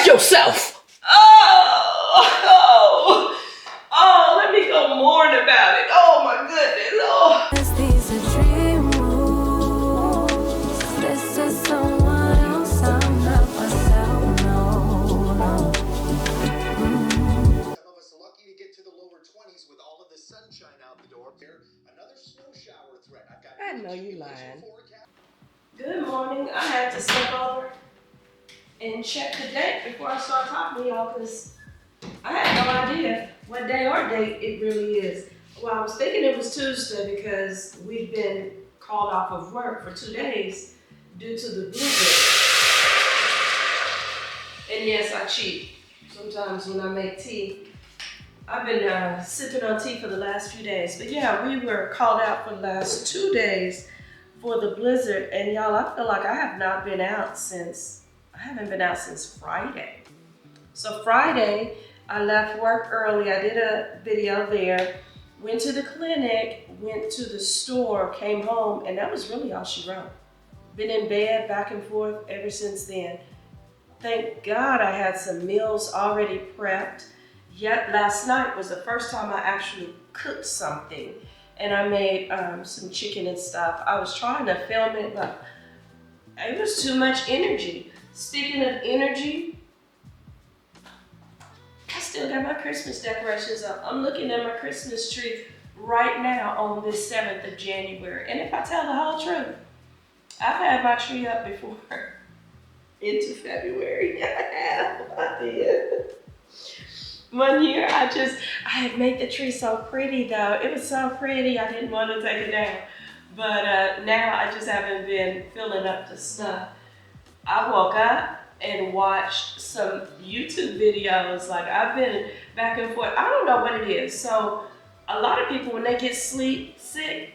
check yourself. Oh, let me go mourn about it. Oh my goodness. Oh. These are dream rules. This is someone else. I'm not myself. No. Some of us are lucky to get to the lower 20s with all of the sunshine out the door. Here, another snow shower threat. I've got I know you lying. forecast. Good morning. I had to step over and check the date before I start talking to y'all because I had no idea what day or date it really is. Well, I was thinking it was Tuesday because we've been called off of work for 2 days due to the blizzard. And yes, I cheat. Sometimes when I make tea, I've been sipping on tea for the last few days. But yeah, we were called out for the last 2 days for the blizzard. And y'all, I feel like I haven't been out since Friday. So Friday, I left work early. I did a video there, went to the clinic, went to the store, came home, and that was really all she wrote. Been in bed back and forth ever since then. Thank God I had some meals already prepped. Yet last night was the first time I actually cooked something, and I made some chicken and stuff. I was trying to film it, but it was too much energy. Speaking of energy, I still got my Christmas decorations up. I'm looking at my Christmas tree right now on this 7th of January. And if I tell the whole truth, I've had my tree up before into February. I did. One year I had made the tree so pretty though. It was so pretty, I didn't want to take it down. But now I just haven't been filling up the stuff. I woke up and watched some YouTube videos. Like I've been back and forth. I don't know what it is. So a lot of people, when they get sick,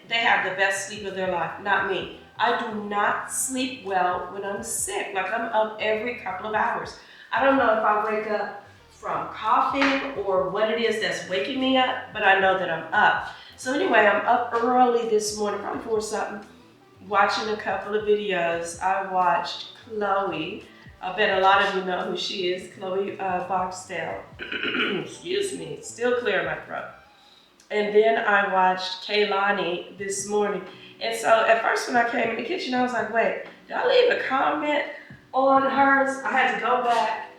they have the best sleep of their life. Not me. I do not sleep well when I'm sick. Like I'm up every couple of hours. I don't know if I wake up from coughing or what it is that's waking me up, but I know that I'm up. So anyway, I'm up early this morning, probably 4 something, watching a couple of videos. I watched Chloe. I bet a lot of you know who she is, Chloe Boxdale. Excuse me, still clear my throat. And then I watched Kaylani this morning. And so at first when I came in the kitchen, I was like, wait, did I leave a comment on hers? I had to go back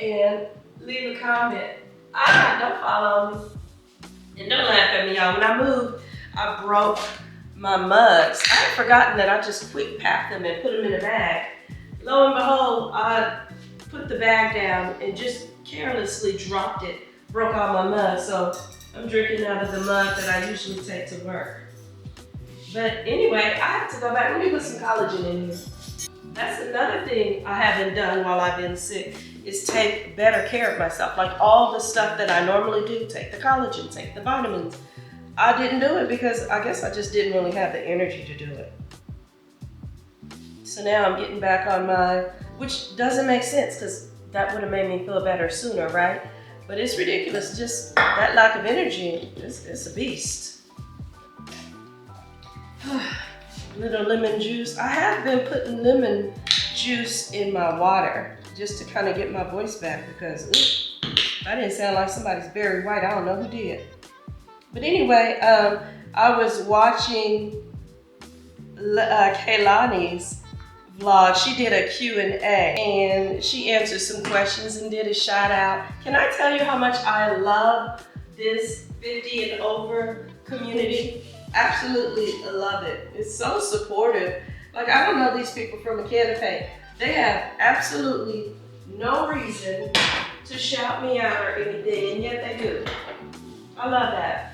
and leave a comment. Don't follow me. And don't laugh at me, y'all. When I moved, I broke my mugs. I had forgotten that I just quick packed them and put them in a bag. Lo and behold, I put the bag down and just carelessly dropped it, broke all my mugs. So I'm drinking out of the mug that I usually take to work. But anyway, I have to go back. Let me put some collagen in here. That's another thing I haven't done while I've been sick, is take better care of myself. Like all the stuff that I normally do, take the collagen, take the vitamins. I didn't do it because I guess I just didn't really have the energy to do it. So now I'm getting back on which doesn't make sense because that would have made me feel better sooner, right? But it's ridiculous, just that lack of energy, it's a beast. Little lemon juice. I have been putting lemon juice in my water just to kind of get my voice back because I didn't sound like somebody's Barry White. I don't know who did. But anyway, I was watching Kaylani's vlog. She did a Q&A and she answered some questions and did a shout out. Can I tell you how much I love this 50 and over community? Absolutely love it. It's so supportive. Like I don't know these people from a can of paint. They have absolutely no reason to shout me out or anything, and yet they do. I love that.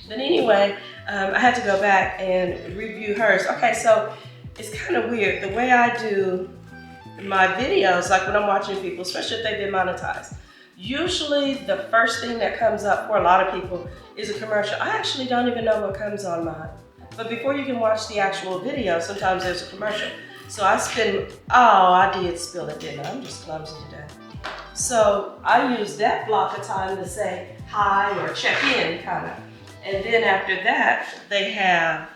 But anyway, I had to go back and review hers. Okay, so it's kind of weird. The way I do my videos, like when I'm watching people, especially if they've been monetized, usually the first thing that comes up for a lot of people is a commercial. I actually don't even know what comes on mine. But before you can watch the actual video, sometimes there's a commercial. So I did spill it, didn't I? I'm just clumsy today. So I use that block of time to say hi or check in, kind of. And then after that, they have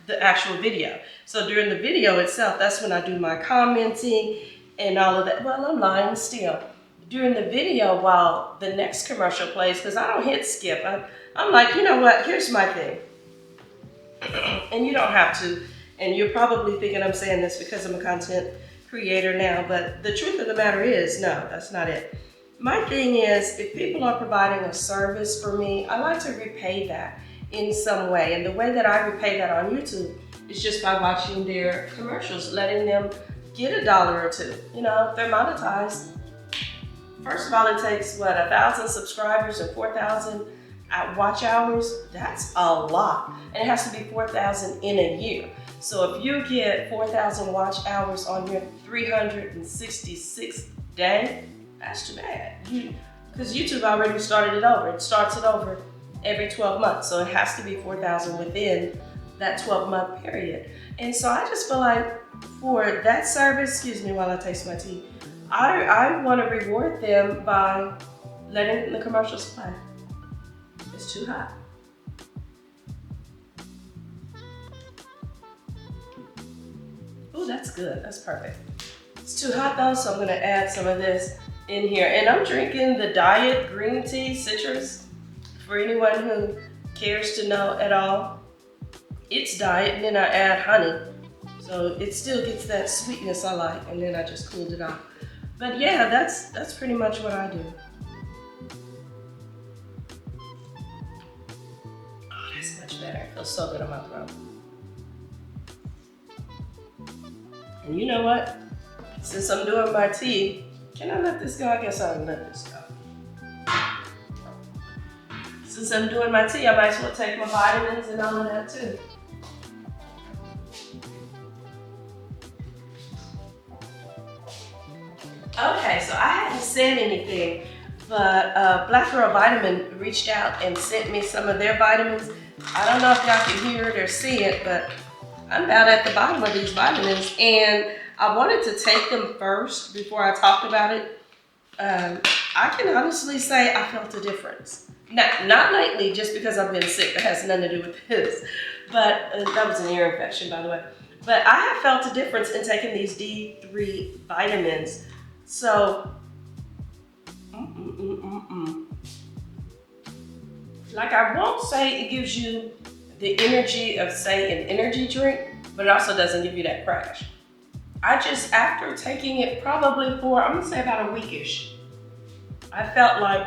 the actual video. So during the video itself, that's when I do my commenting and all of that. Well, I'm lying still. During the video, while the next commercial plays, because I don't hit skip, I'm like, you know what, here's my thing. And you don't have to, and you're probably thinking I'm saying this because I'm a content creator now, but the truth of the matter is, no, that's not it. My thing is, if people are providing a service for me, I like to repay that in some way. And the way that I repay that on YouTube is just by watching their commercials, letting them get $1 or $2. You know, if they're monetized. First of all, it takes, 1,000 subscribers and 4,000 watch hours? That's a lot. And it has to be 4,000 in a year. So if you get 4,000 watch hours on your 366th day, that's too bad. Because YouTube already started it over. It starts it over every 12 months. So it has to be 4,000 within that 12-month period. And so I just feel like for that service, excuse me while I taste my tea, I want to reward them by letting the commercials play. It's too hot. Oh, that's good. That's perfect. It's too hot though, so I'm going to add some of this in here. And I'm drinking the diet green tea citrus. For anyone who cares to know at all, it's diet, and then I add honey. So it still gets that sweetness I like, and then I just cooled it off. But yeah, that's pretty much what I do. Oh, that's much better. It feels so good on my throat. And you know what? Since I'm doing my tea, can I let this go? I guess I'll let this go. Since I'm doing my tea, I might as well take my vitamins and all of that too. Okay, so I hadn't said anything, but Black Girl Vitamin reached out and sent me some of their vitamins. I don't know if y'all can hear it or see it, but I'm about at the bottom of these vitamins, and I wanted to take them first before I talked about it. I can honestly say I felt a difference. Not lately, just because I've been sick. That has nothing to do with this. But that was an ear infection, by the way. But I have felt a difference in taking these D3 vitamins. So, like, I won't say it gives you the energy of, say, an energy drink, but it also doesn't give you that crash. I just, after taking it probably for, I'm gonna say about a weekish, I felt like,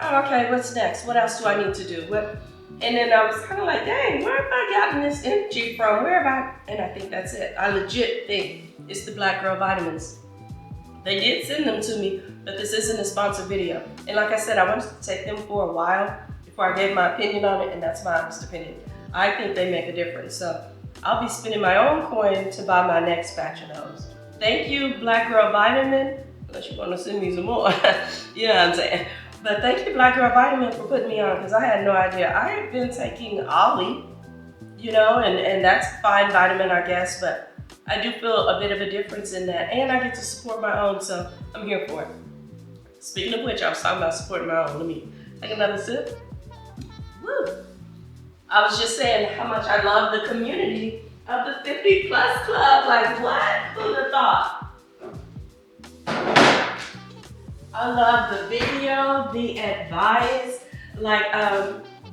oh, okay, what's next? What else do I need to do? And then I was kind of like, dang, where have I gotten this energy from? Where have I? And I think that's it. I legit think it's the Black Girl Vitamins. They did send them to me, but this isn't a sponsored video. And like I said, I wanted to take them for a while before I gave my opinion on it, and that's my honest opinion. I think they make a difference. So I'll be spending my own coin to buy my next batch of those. Thank you, Black Girl Vitamin, unless you want to send me some more. You know what I'm saying? But thank you, Black Girl Vitamin, for putting me on, because I had no idea. I have been taking Ollie, you know, and that's fine vitamin, I guess, but I do feel a bit of a difference in that, and I get to support my own, so I'm here for it. Speaking of which, I was talking about supporting my own. Let me take another sip. Woo! I was just saying how much I love the community of the 50 plus club. Like, what? Who'd have thought? I love the video, the advice, like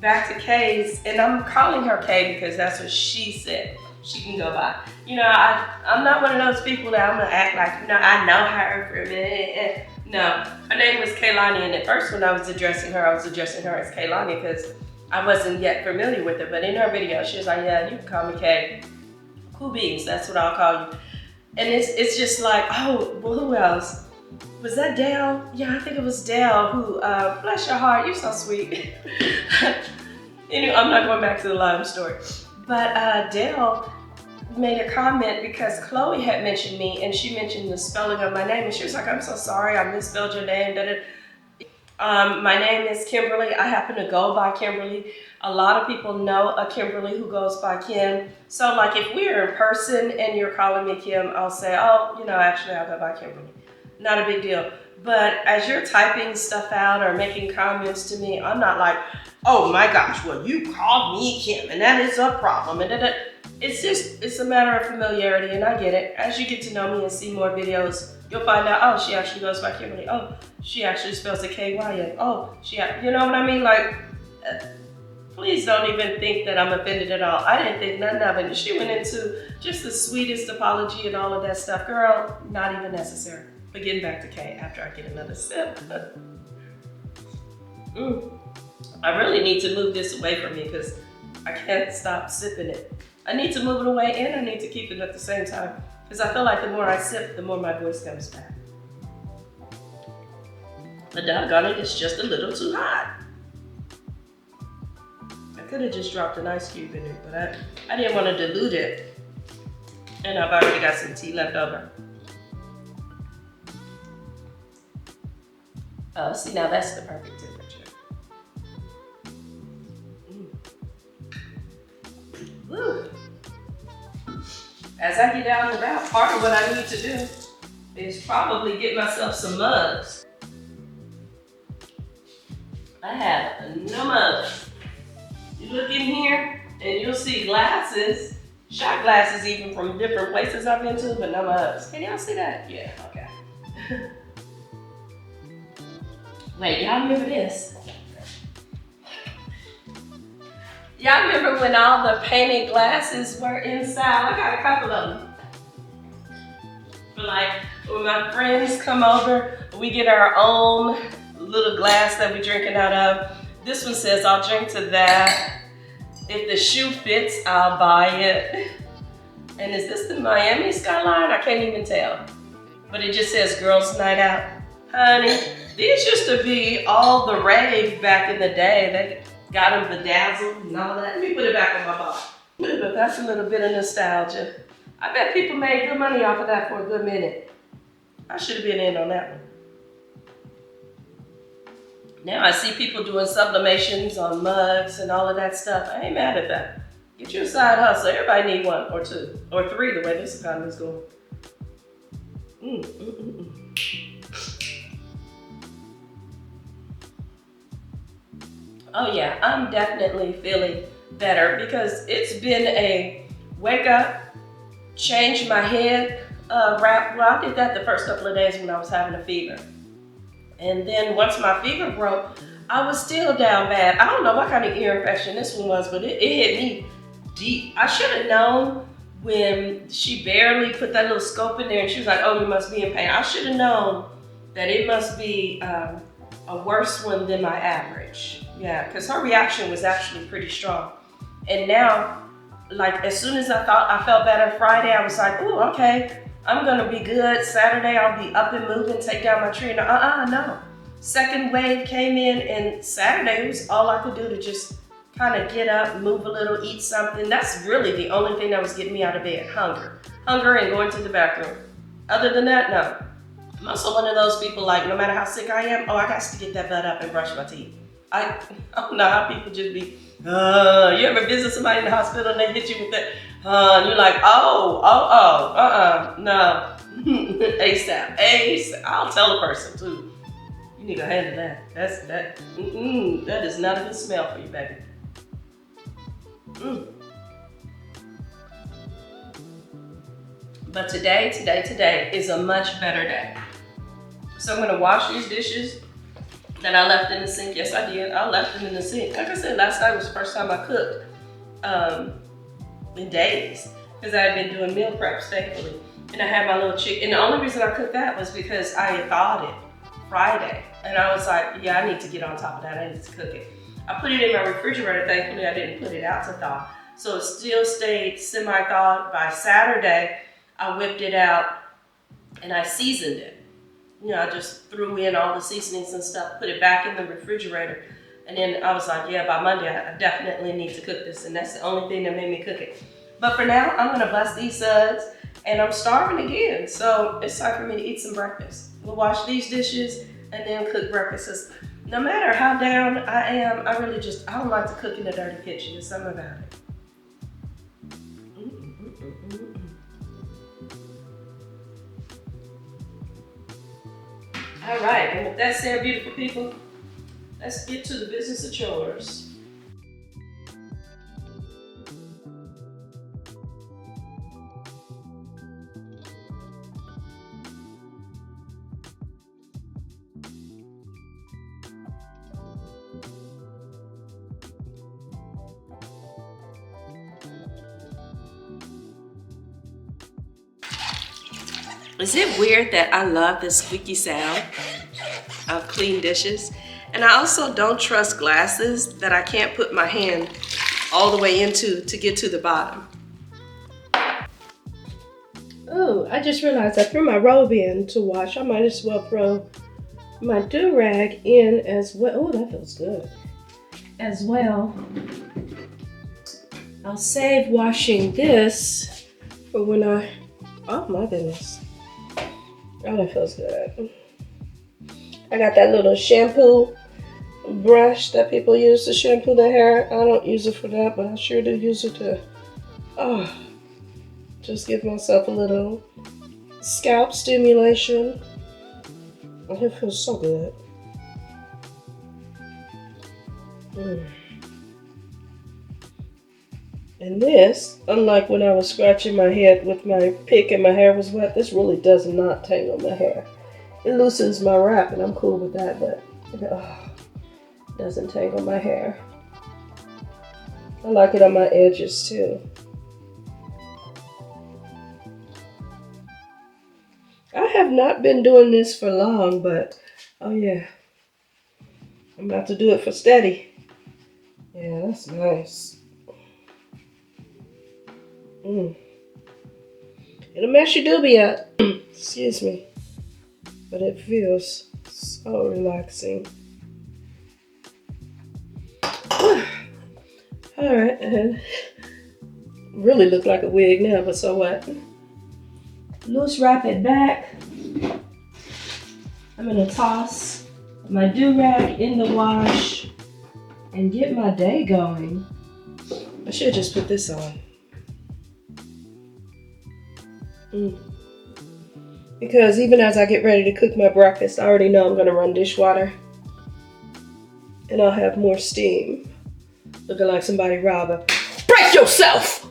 back to Kay's, and I'm calling her Kay because that's what she said. She can go by. You know, I'm not one of those people that I'm gonna act like, you know, I know her for a minute. No, her name was Kaylani, and at first when I was addressing her as Kaylani because I wasn't yet familiar with her. But in her video, she was like, yeah, you can call me Kay. Cool beans, that's what I'll call you. And it's just like, oh, well, who else? Was that Dale? Yeah, I think it was Dale who, bless your heart, you're so sweet. Anyway, I'm not going back to the lime story. But Dale made a comment because Chloe had mentioned me, and she mentioned the spelling of my name, and she was like, I'm so sorry, I misspelled your name. My name is Kimberly. I happen to go by Kimberly. A lot of people know a Kimberly who goes by Kim. So like if we're in person and you're calling me Kim, I'll say, oh, you know, actually I'll go by Kimberly. Not a big deal. But as you're typing stuff out or making comments to me, I'm not like, oh my gosh, well, you called me Kim and that is a problem. It's a matter of familiarity, and I get it. As you get to know me and see more videos, You'll find out, oh, she actually goes by Kimberly. Oh, she actually spells the K-Y-N. Oh, you know what I mean? Like, please don't even think that I'm offended at all. I didn't think nothing of it. She went into just the sweetest apology and all of that stuff. Girl, not even necessary. But getting back to Kay after I get another sip. I really need to move this away from me because I can't stop sipping it. I need to move it away and I need to keep it at the same time because I feel like the more I sip, the more my voice comes back. The doggone it, it's just a little too hot. I could have just dropped an ice cube in it, but I didn't want to dilute it. And I've already got some tea left over. Oh, see, now that's the perfect temperature. Woo. As I get out and about, part of what I need to do is probably get myself some mugs. I have no mugs. You look in here and you'll see glasses, shot glasses even from different places I've been to, but no mugs. Can y'all see that? Yeah, okay. Wait, y'all remember this? Y'all remember when all the painted glasses were inside? I got a couple of them. But like, when my friends come over, we get our own little glass that we're drinking out of. This one says, I'll drink to that. If the shoe fits, I'll buy it. And is this the Miami skyline? I can't even tell. But it just says girls' night out. Honey, these used to be all the rave back in the day. They got them bedazzled and all that. Let me put it back on my bottle. But that's a little bit of nostalgia. I bet people made good money off of that for a good minute. I should have been in on that one. Now I see people doing sublimations on mugs and all of that stuff. I ain't mad at that. Get you a side hustle. Everybody need one or two or three the way this economy's going. Oh yeah, I'm definitely feeling better because it's been a wake up, change my head wrap. Well, I did that the first couple of days when I was having a fever. And then once my fever broke, I was still down bad. I don't know what kind of ear infection this one was, but it hit me deep. I should have known when she barely put that little scope in there and she was like, oh, you must be in pain. I should have known that it must be a worse one than my average. Yeah, because her reaction was actually pretty strong. And now, like as soon as I thought I felt better Friday, I was like, oh, okay, I'm gonna be good. Saturday, I'll be up and moving, take down my tree. No. Second wave came in and Saturday, it was all I could do to just kind of get up, move a little, eat something. That's really the only thing that was getting me out of bed, hunger. Hunger and going to the bathroom. Other than that, no. I'm also one of those people like, no matter how sick I am, I got to get that butt up and brush my teeth. I don't know how people just be, you ever visit somebody in the hospital and they hit you with that, and you're like, no, ASAP. I'll tell the person too. You need to handle that. That is not a good smell for you, baby. But today is a much better day. So I'm gonna wash these dishes that I left in the sink. Yes, I did. I left them in the sink. Like I said, last night was the first time I cooked in days because I had been doing meal preps thankfully. And I had my little chicken. And the only reason I cooked that was because I had thawed it Friday. And I was like, yeah, I need to get on top of that. I need to cook it. I put it in my refrigerator. Thankfully, I didn't put it out to thaw. So it still stayed semi-thawed. By Saturday, I whipped it out and I seasoned it. You know, I just threw in all the seasonings and stuff, put it back in the refrigerator. And then I was like, yeah, by Monday, I definitely need to cook this. And that's the only thing that made me cook it. But for now, I'm gonna bust these suds and I'm starving again. So it's time for me to eat some breakfast. We'll wash these dishes and then cook breakfast. No matter how down I am, I don't like to cook in a dirty kitchen. There's something about it. All right, and with that said, beautiful people, let's get to the business of chores. Is it weird that I love this squeaky sound of clean dishes? And I also don't trust glasses that I can't put my hand all the way into to get to the bottom. Oh, I just realized I threw my robe in to wash. I might as well throw my do-rag in as well. Oh, that feels good. As well. I'll save washing this for when oh my goodness. Oh, that feels good. I got that little shampoo brush that people use to shampoo their hair. I don't use it for that, but I sure do use it to, just give myself a little scalp stimulation. And it feels so good. And this, unlike when I was scratching my head with my pick and my hair was wet, this really does not tangle my hair. It loosens my wrap and I'm cool with that, but it doesn't tangle my hair. I like it on my edges too. I have not been doing this for long, but oh yeah, I'm about to do it for steady. Yeah, that's nice. It'll mess your doobie up. Excuse me. But it feels so relaxing. Alright, and really look like a wig now, but so what? Loose wrap it back. I'm gonna toss my do-rag in the wash and get my day going. I should just put this on. Because even as I get ready to cook my breakfast, I already know I'm gonna run dishwater. And I'll have more steam. Looking like somebody robbed a... Break yourself!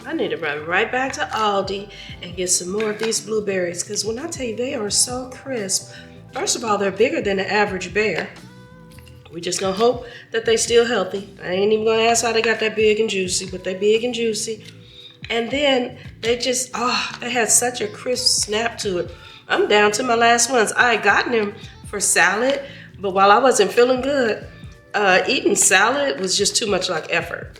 I need to run right back to Aldi and get some more of these blueberries, because when I tell you they are so crisp, first of all, they're bigger than the average bear. We just gonna hope that they still healthy. I ain't even gonna ask how they got that big and juicy, but they big and juicy. And then they just, they had such a crisp snap to it. I'm down to my last ones. I had gotten them for salad, but while I wasn't feeling good, eating salad was just too much like effort.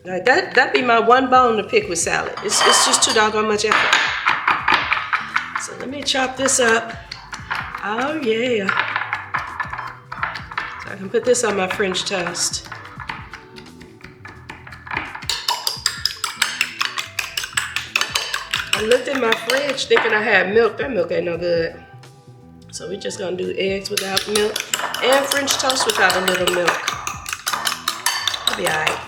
Like that'd be my one bone to pick with salad. It's just too doggone much effort. So let me chop this up. Oh yeah. So I can put this on my French toast. I looked in my fridge thinking I had milk. That milk ain't no good. So we're just gonna do eggs without milk and French toast without a little milk. It'll be all right.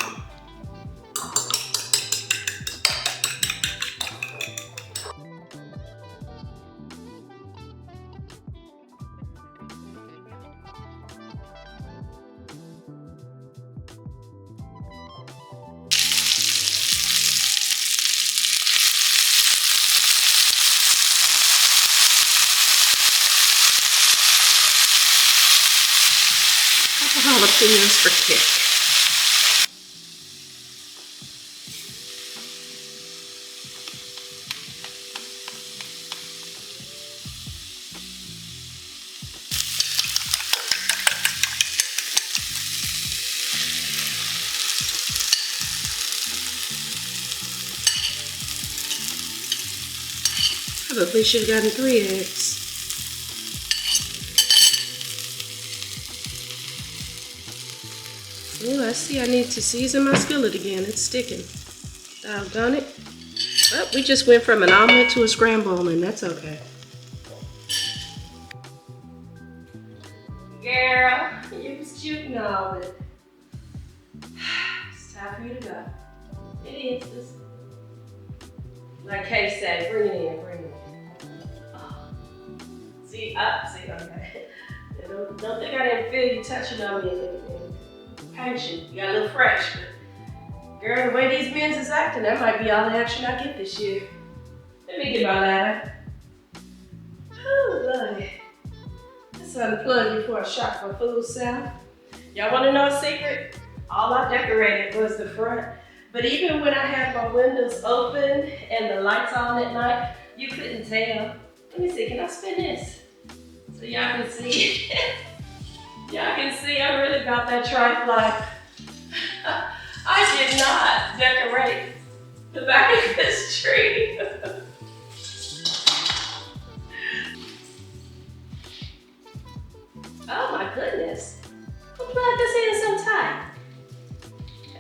Jalapenos for kick. Probably should have gotten 3 eggs. Oh, I see I need to season my skillet again. It's sticking. Doggone it. Well, we just went from an omelet to a scramble, and that's okay. Girl, you was cute and all, but it's time for you to go. It is. Like Kay said, bring it in, bring it in. Oh. See, okay. Don't think I didn't feel you touching on me and pinching. You got a little fresh, but girl, the way these men's is acting, that might be all the action I get this year. Let me get my ladder. Oh, Lordy. Let's unplug before I shock my food south. Y'all wanna know a secret? All I decorated was the front. But even when I had my windows open and the lights on at night, you couldn't tell. Let me see, can I spin this? So y'all can see. Y'all can see I really got that tripod. I did not decorate the back of this tree. Oh my goodness. Who plugged this in so tight?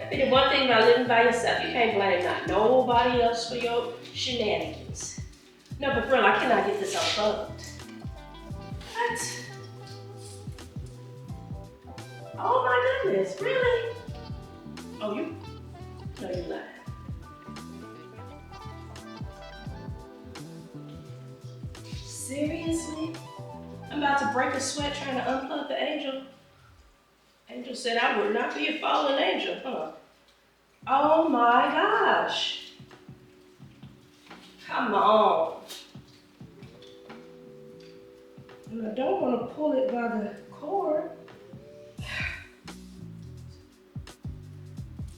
I mean, the one thing about living by yourself, you can't blame not nobody else for your shenanigans. No, but for real, I cannot get this unplugged. What? Oh my goodness, really? Oh, you? No, you're not. Seriously? I'm about to break a sweat trying to unplug the angel. Angel said I would not be a fallen angel, huh? Oh my gosh. Come on. And I don't want to pull it by the cord. Is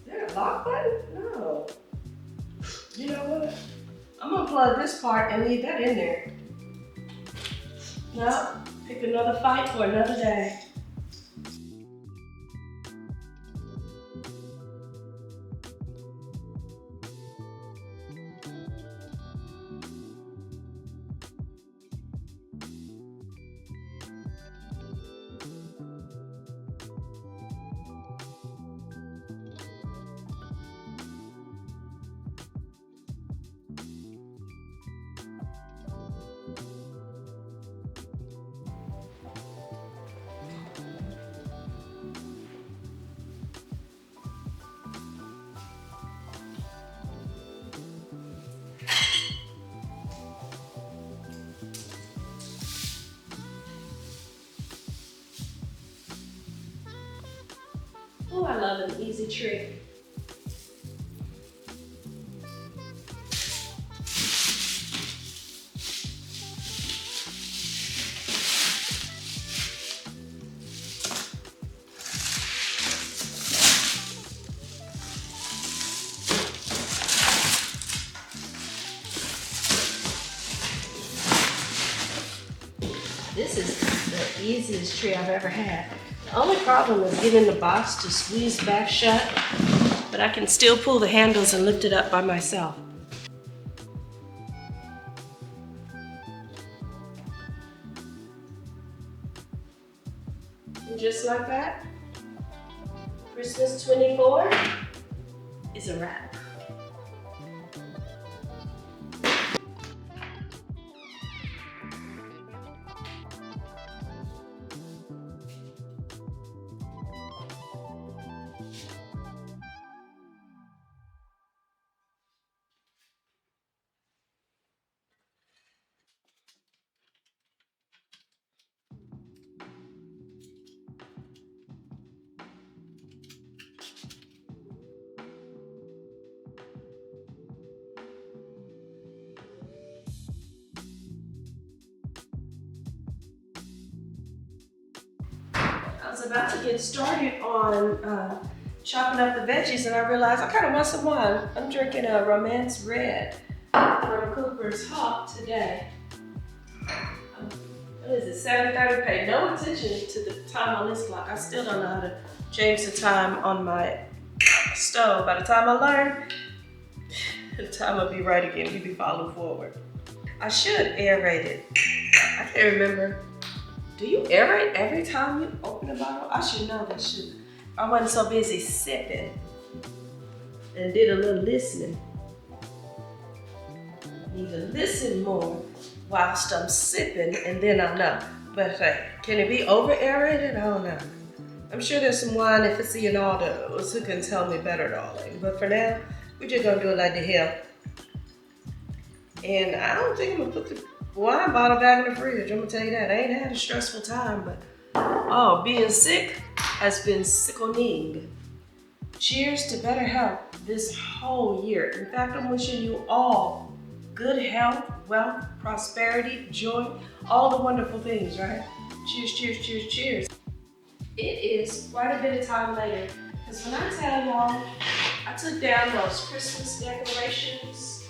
there a lock button? No. You know what? I'm gonna plug this part and leave that in there. No, pick another fight for another day. Oh, I love an easy trick. This is the easiest tree I've ever had. The only problem is getting the box to squeeze back shut, but I can still pull the handles and lift it up by myself. And just like that, Christmas 24 is a wrap. I was about to get started on chopping up the veggies and I realized I kind of want some wine. I'm drinking a Romance Red from Cooper's Hawk today. What is it, 7:30? Pay no attention to the time on this clock. I still don't know how to change the time on my stove. By the time I learn, the time will be right again. We'll be following forward. I should aerate it. I can't remember. Do you aerate every time you open a bottle? I should know that, shouldn't I? I wasn't so busy sipping and did a little listening. Need to listen more whilst I'm sipping and then I'll know. But hey, can it be over aerated? I don't know. I'm sure there's some wine aficionados who can tell me better, darling. But for now, we're just gonna do it like the hell. And I don't think I'm gonna put the wine bottle back in the fridge. I'm gonna tell you that. I ain't had a stressful time, but oh, being sick has been sickening. Cheers to better health this whole year. In fact, I'm wishing you all good health, wealth, prosperity, joy, all the wonderful things, right? Cheers, cheers, cheers, cheers. It is quite a bit of time later Because when I tell y'all, I took down those Christmas decorations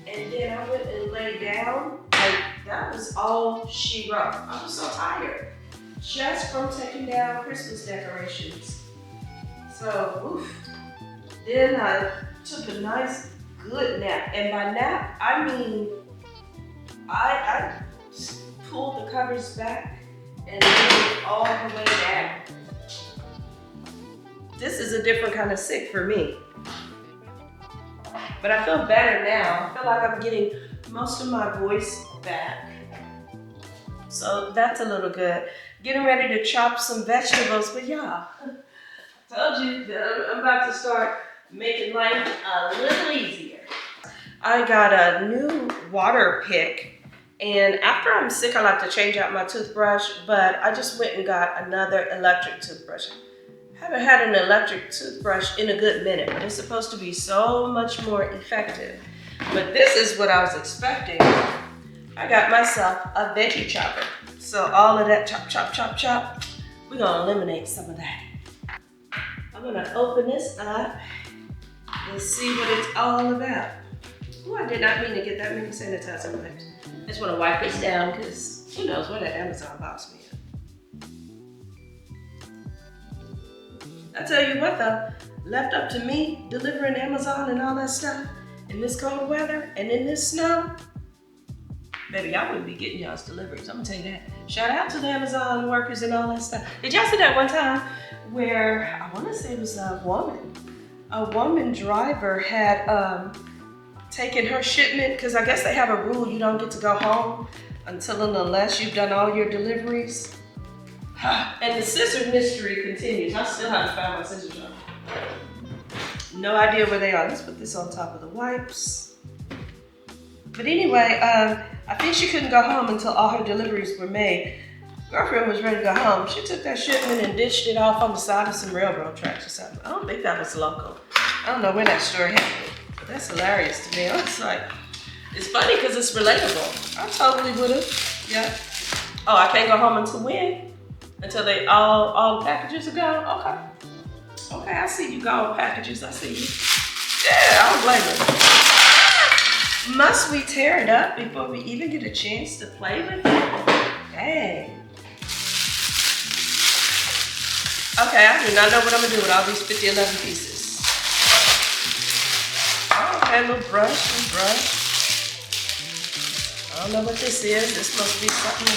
and then I went and laid down. Like, that was all she wrote. I was so tired just from taking down Christmas decorations. So, oof. Then I took a nice, good nap. And by nap, I mean, I pulled the covers back and laid it all the way down. This is a different kind of sick for me. But I feel better now. I feel like I'm getting most of my voice back. So that's a little good. Getting ready to chop some vegetables, but yeah, I told you that I'm about to start making life a little easier. I got a new water pick, and after I'm sick, I like to change out my toothbrush, but I just went and got another electric toothbrush. Haven't had an electric toothbrush in a good minute, but it's supposed to be so much more effective. But this is what I was expecting. I got myself a veggie chopper. So all of that chop, chop, chop, chop, we're gonna eliminate some of that. I'm gonna open this up and see what it's all about. Oh, I did not mean to get that many sanitizer wipes. I just wanna wipe this down because who knows where that Amazon box me. I tell you what though, left up to me, delivering Amazon and all that stuff, in this cold weather and in this snow, baby, I wouldn't be getting y'all's deliveries, I'm gonna tell you that. Shout out to the Amazon workers and all that stuff. Did y'all see that one time where, I wanna say it was a woman driver had taken her shipment, because I guess they have a rule you don't get to go home until and unless you've done all your deliveries. And the scissor mystery continues. I still haven't found my scissors. No idea where they are. Let's put this on top of the wipes. But anyway, I think she couldn't go home until all her deliveries were made. Girlfriend was ready to go home. She took that shipment and ditched it off on the side of some railroad tracks or something. I don't think that was local. I don't know where that story happened. But that's hilarious to me. I was like, it's funny because it's relatable. I totally would have. Yeah. Oh, I can't go home until when? Until they all the packages are gone? Okay. Okay, I see you gone packages, I see you. Yeah, I don't blame her. Must we tear it up before we even get a chance to play with it? Dang. Okay, I do not know what I'm gonna do with all these 11 pieces. Oh, okay, little brush. I don't know what this is. This must be something.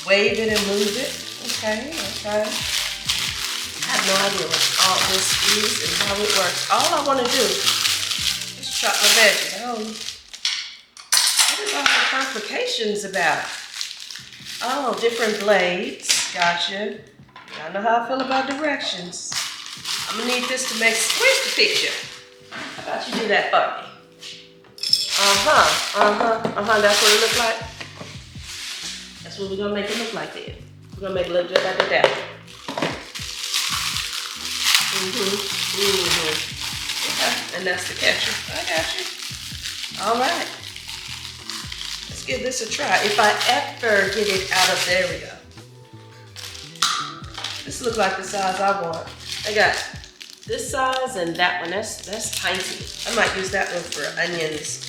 Wave it and move it. Okay. I have no idea what all this is and how it works. All I want to do is chop my veggies. What is all the complications about? Oh, different blades. Gotcha. I know how I feel about directions. I'm gonna need this to make. Where's the picture? How about you do that for me? That's what it looks like. That's what we're gonna make it look like then. We're gonna make it look just like that. Okay, and that's the catcher. I got you. All right. Let's give this a try. If I ever get it out of there, we go. This looks like the size I want. I got this size and that one. That's tiny. I might use that one for onions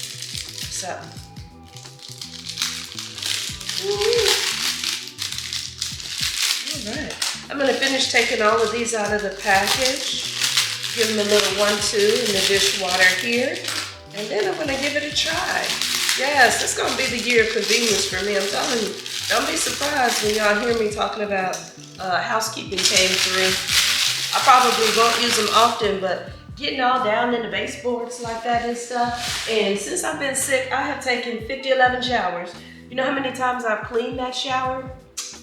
or something. Alright, I'm going to finish taking all of these out of the package, give them a little 1-2 in the dishwater here, and then I'm going to give it a try. Yes, it's going to be the year of convenience for me, I'm telling you. Don't be surprised when y'all hear me talking about housekeeping came through. I probably won't use them often, but getting all down in the baseboards like that and stuff, and since I've been sick, I have taken 11 showers. You know how many times I've cleaned that shower?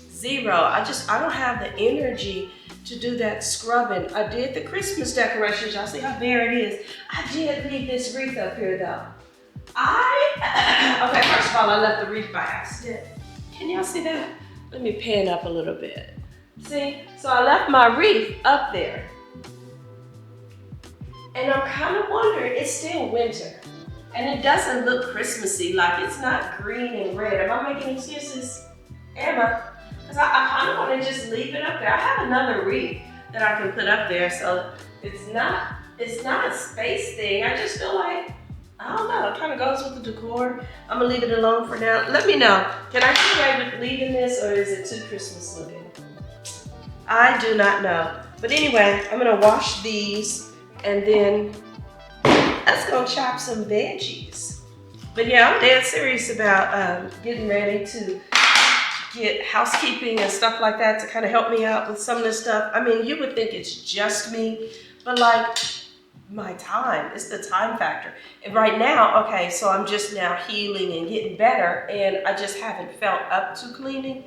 0. I don't have the energy to do that scrubbing. I did the Christmas decorations. Y'all see how bare it is. I did leave this wreath up here though. Okay, first of all, I left the wreath by accident. Can y'all see that? Let me pan up a little bit. See, so I left my wreath up there. And I'm kind of wondering, it's still winter. And it doesn't look Christmassy, like it's not green and red. Am I making excuses? Am I? Because I kind of want to just leave it up there. I have another wreath that I can put up there, so It's not a space thing. I just feel like, I don't know, it kind of goes with the decor. I'm gonna leave it alone for now. Let me know, can I get away with leaving this or is it too Christmas looking? I do not know. But anyway, I'm gonna wash these and then let's go chop some veggies. But yeah, I'm dead serious about getting ready to get housekeeping and stuff like that to kind of help me out with some of this stuff. I mean, you would think it's just me, but like my time, it's the time factor. And right now, okay, so I'm just now healing and getting better and I just haven't felt up to cleaning.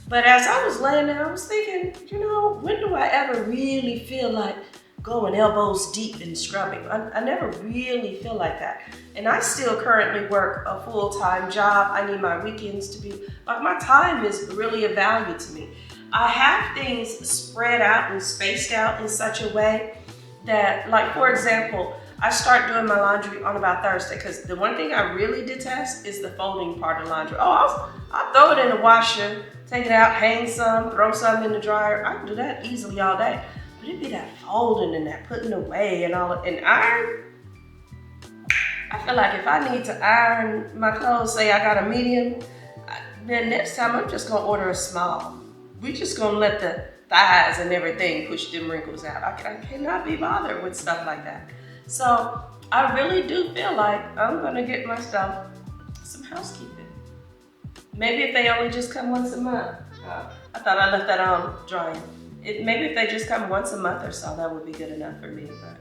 But as I was laying there, I was thinking, you know, when do I ever really feel like going elbows deep in scrubbing? I never really feel like that. And I still currently work a full-time job. I need my weekends to be, like my time is really of value to me. I have things spread out and spaced out in such a way that, like for example, I start doing my laundry on about Thursday because the one thing I really detest is the folding part of laundry. Oh, I'll throw it in the washer, take it out, hang some, throw some in the dryer. I can do that easily all day. But it'd be that folding and that putting away and all, and iron. I feel like if I need to iron my clothes, say I got a medium, then next time I'm just gonna order a small. We just gonna let the thighs and everything push them wrinkles out. I cannot be bothered with stuff like that. So I really do feel like I'm gonna get myself some housekeeping. Maybe if they only just come once a month. I thought I left that on drying. Maybe if they just come once a month or so, that would be good enough for me. But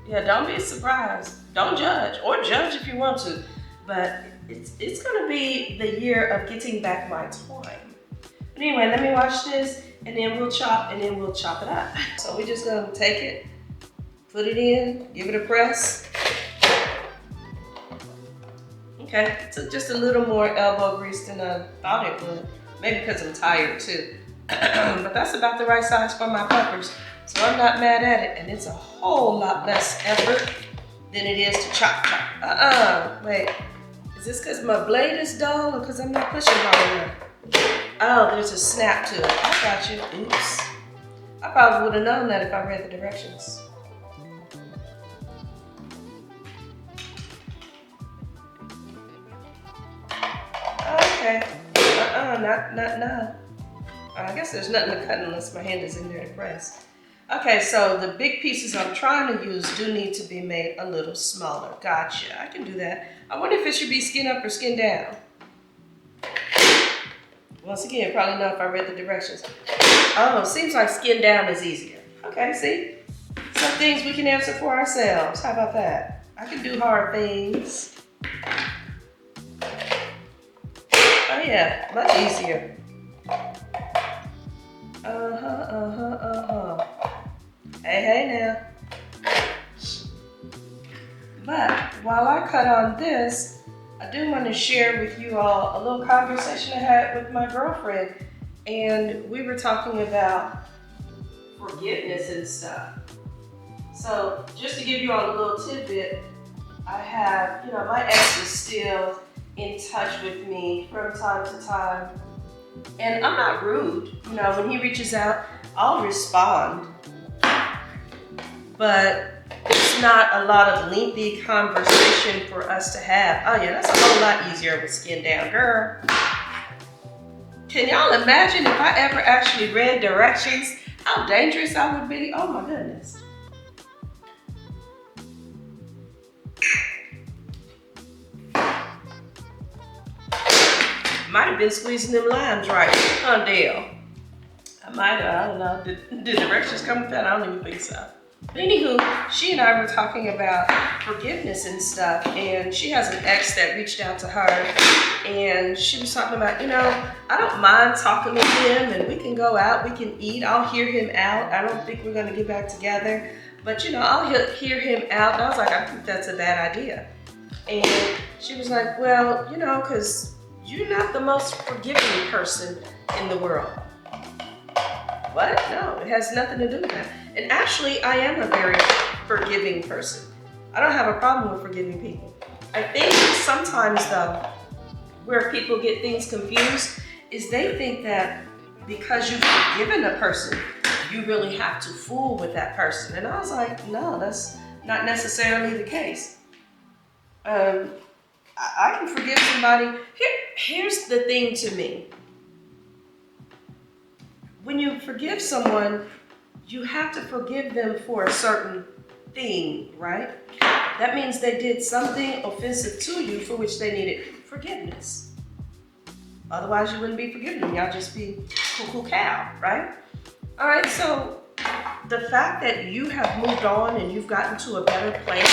yeah, don't be surprised. Don't judge, or judge if you want to. But it's gonna be the year of getting back my time. But anyway, let me wash this and then we'll chop it up. So we're just gonna take it, put it in, give it a press. Okay, it took just a little more elbow grease than I thought it would. Maybe because I'm tired too. But that's about the right size for my peppers. So I'm not mad at it, and it's a whole lot less effort than it is to chop. Wait, is this because my blade is dull or because I'm not pushing hard enough? Oh, there's a snap to it. I got you, oops. I probably would have known that if I read the directions. Okay, not. I guess there's nothing to cut unless my hand is in there to press. Okay, so the big pieces I'm trying to use do need to be made a little smaller. Gotcha, I can do that. I wonder if it should be skin up or skin down. Once again, probably know if I read the directions. Oh, seems like skin down is easier. Okay, see? Some things we can answer for ourselves. How about that? I can do hard things. Oh yeah, much easier. Hey now. But while I cut on this, I do want to share with you all a little conversation I had with my girlfriend, and we were talking about forgiveness and stuff. So just to give you all a little tidbit, I have, my ex is still in touch with me from time to time. And I'm not rude, when he reaches out, I'll respond. But it's not a lot of lengthy conversation for us to have. Oh yeah, that's a whole lot easier with skin down, girl. Can y'all imagine if I ever actually read directions, how dangerous I would be? Oh my goodness. Might have been squeezing them limes right, huh, Dale? I don't know. Did directions come with that? I don't even think so. But anywho, she and I were talking about forgiveness and stuff, and she has an ex that reached out to her, and she was talking about, I don't mind talking with him, and we can go out, we can eat, I'll hear him out. I don't think we're gonna get back together, but I'll hear him out. And I was like, I think that's a bad idea. And she was like, well, because you're not the most forgiving person in the world. What? No, it has nothing to do with that. And actually, I am a very forgiving person. I don't have a problem with forgiving people. I think sometimes, though, where people get things confused is they think that because you've forgiven a person, you really have to fool with that person. And I was like, no, that's not necessarily the case. I can forgive somebody. Here's the thing to me. When you forgive someone, you have to forgive them for a certain thing, right? That means they did something offensive to you for which they needed forgiveness. Otherwise, you wouldn't be forgiving them. Y'all just be cuckoo cow, right? All right, so the fact that you have moved on and you've gotten to a better place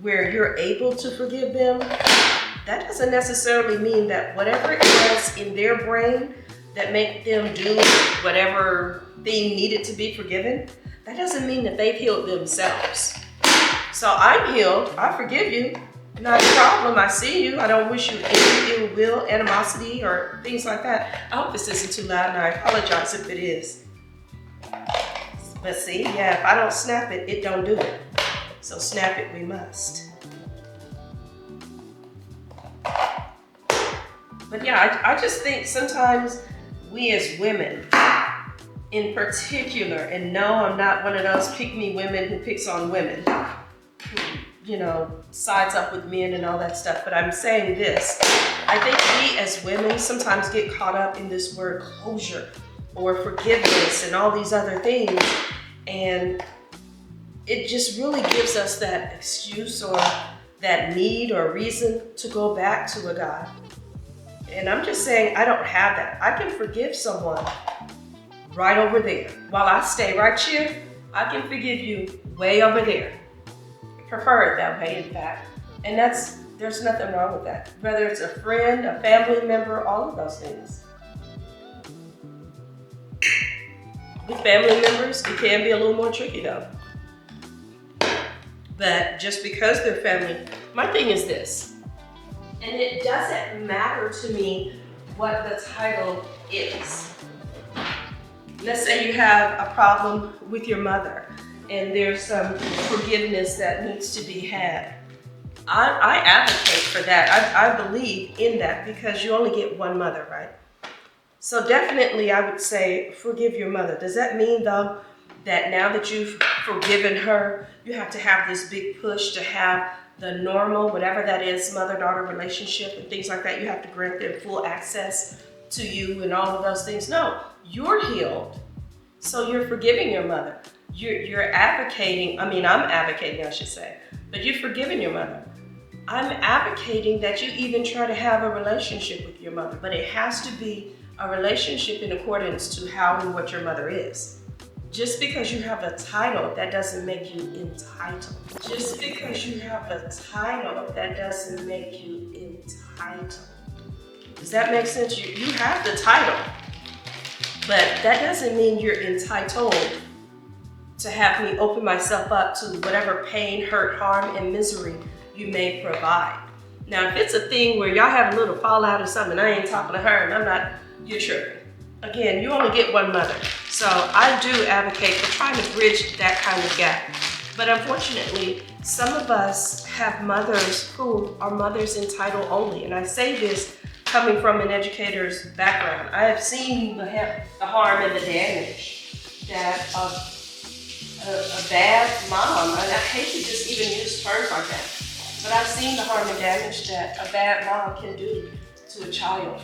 where you're able to forgive them, that doesn't necessarily mean that whatever it was in their brain that made them do whatever thing needed to be forgiven, that doesn't mean that they've healed themselves. So I'm healed, I forgive you, not a problem, I see you, I don't wish you any ill will, animosity, or things like that. I hope this isn't too loud and I apologize if it is. But see, yeah, if I don't snap it, it don't do it. So snap it we must. But yeah, I just think sometimes we as women in particular, and no, I'm not one of those pick-me women who picks on women, who, you know, sides up with men and all that stuff, but I'm saying this. I think we as women sometimes get caught up in this word closure or forgiveness and all these other things, and it just really gives us that excuse or that need or reason to go back to a guy. And I'm just saying, I don't have that. I can forgive someone right over there. While I stay right here, I can forgive you way over there. I prefer it that way, in fact. And there's nothing wrong with that. Whether it's a friend, a family member, all of those things. With family members, it can be a little more tricky though. But just because they're family, my thing is this. And it doesn't matter to me what the title is. Let's say you have a problem with your mother and there's some forgiveness that needs to be had. I advocate for that. I believe in that because you only get one mother, right? So definitely I would say forgive your mother. Does that mean though that now that you've forgiven her, you have to have this big push to have the normal, whatever that is, mother-daughter relationship and things like that, you have to grant them full access to you and all of those things? No, you're healed. So you're forgiving your mother. You're advocating, I'm advocating, I should say, but you're forgiving your mother. I'm advocating that you even try to have a relationship with your mother, but it has to be a relationship in accordance to how and what your mother is. Just because you have a title, that doesn't make you entitled. Just because you have a title, that doesn't make you entitled. Does that make sense? You have the title, but that doesn't mean you're entitled to have me open myself up to whatever pain, hurt, harm, and misery you may provide. Now, if it's a thing where y'all have a little fallout or something, I ain't talking to her and I'm not, you're tripping. Again, you only get one mother. So I do advocate for trying to bridge that kind of gap. But unfortunately, some of us have mothers who are mothers in title only. And I say this coming from an educator's background. I have seen the harm and the damage that a bad mom, and I hate to just even use terms like that, but I've seen the harm and damage that a bad mom can do to a child.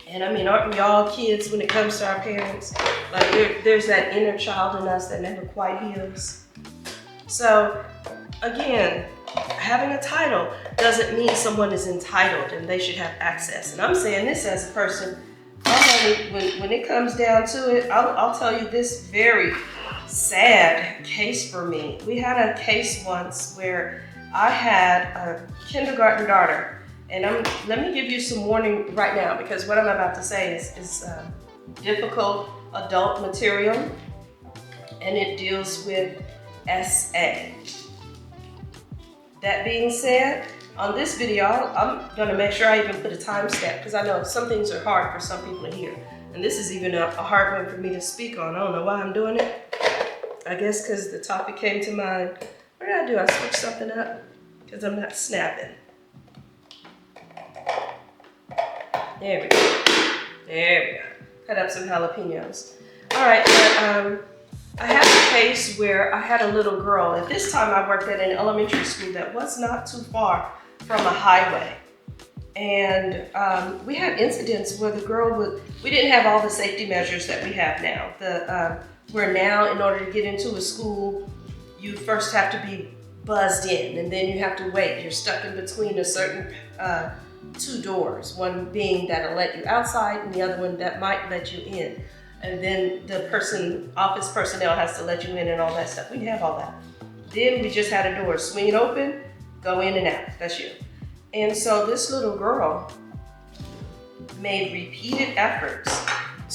And aren't we all kids when it comes to our parents? Like there's that inner child in us that never quite heals. So again, having a title doesn't mean someone is entitled and they should have access. And I'm saying this as a person, when it comes down to it, I'll tell you this very sad case for me. We had a case once where I had a kindergarten daughter. And let me give you some warning right now, because what I'm about to say is difficult adult material, and it deals with SA. That being said, on this video, I'm gonna make sure I even put a timestamp, because I know some things are hard for some people to hear. And this is even a hard one for me to speak on. I don't know why I'm doing it. I guess because the topic came to mind. What did I do? I switched something up? Because I'm not snapping. There we go. There we go. Cut up some jalapenos. All right, but, I had a case where I had a little girl. At this time, I worked at an elementary school that was not too far from a highway. And we had incidents where the girl we didn't have all the safety measures that we have now. Where now, in order to get into a school, you first have to be buzzed in, and then you have to wait. You're stuck in between a certain two doors, one being that'll let you outside and the other one that might let you in. And then the office personnel has to let you in and all that stuff. We didn't have all that. Then we just had a door, swing it open, go in and out, that's you. And so this little girl made repeated efforts